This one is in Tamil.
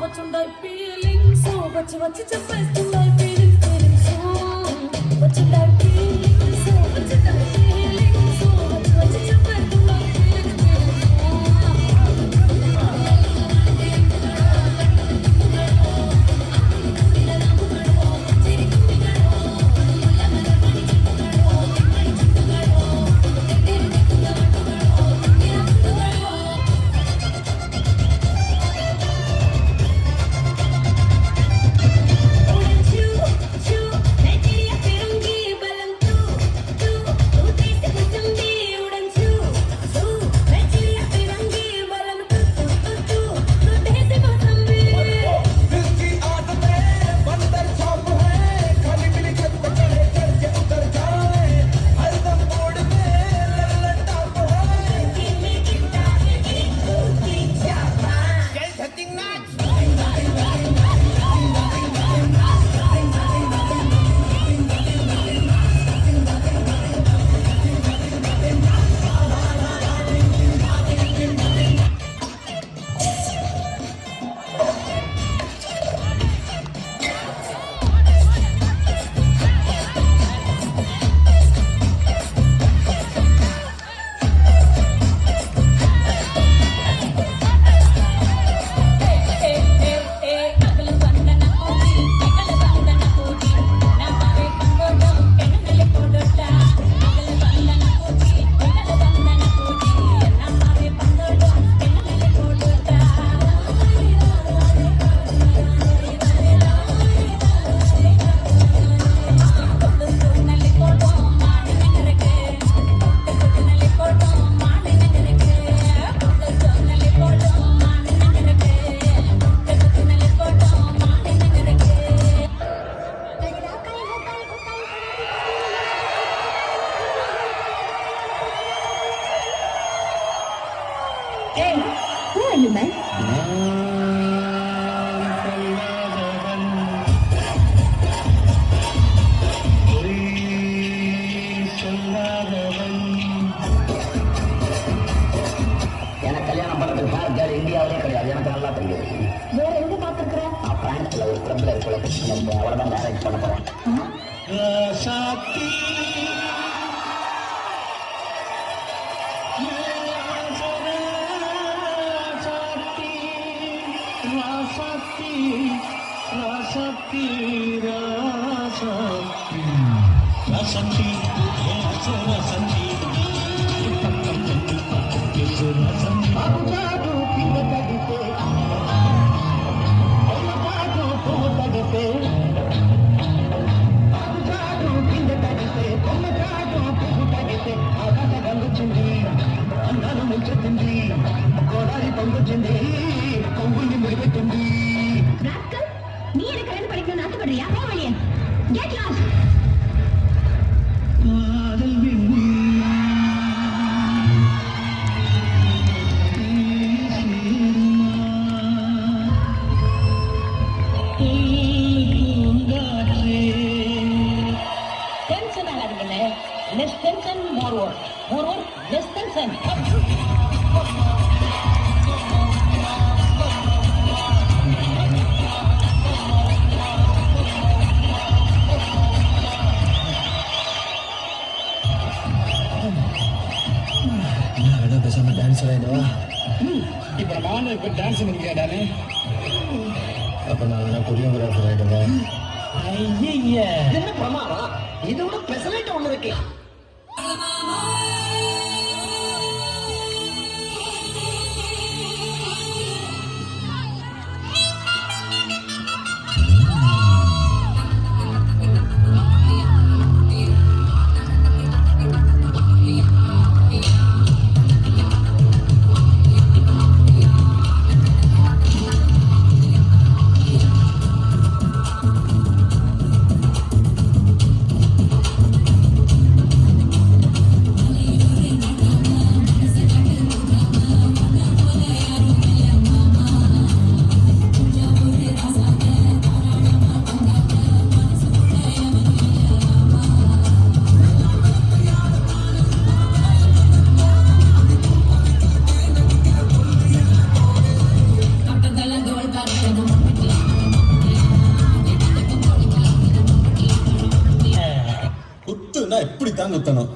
much and I feeling so what you just best to my feeling so what you like feeling so what you like feeling so what you just best to my feeling Hey, who are you, man? எனக்கு கல்யாணம் பண்றதுக்கு பார்த்தாரு இந்தியாவிலே கிடையாது. எனக்கு நல்லா தெரியும். வேற எங்க பாத்துருக்குற? நான் பிரான்ஸ்ல ஒரு கிளப்ல இருக்கல, அவளை தான் மேரேஜ் பண்ண போறேன். நீ எனக்கு ரெண்டு படிக்கணும்னு ஆசைப்படுறியா? போ வெளியே. Get lost. Tension ஆகாதீங்கல்ல. Less tension, more work. More work, less tension. பேசாம டான்ஸர் ஆயிடுவா. இப்ப நானும் இப்ப டான்ஸ் பண்ணிக்கிட்டானே. அப்ப நான் கொரியோகிராஃபர் ஆயிடுவேன். ஐய என்ன பிரமாதம், இதோட பெசலைட் ஒண்ணு இருக்கு. குத்துனா இப்படி தான் குத்தணும்.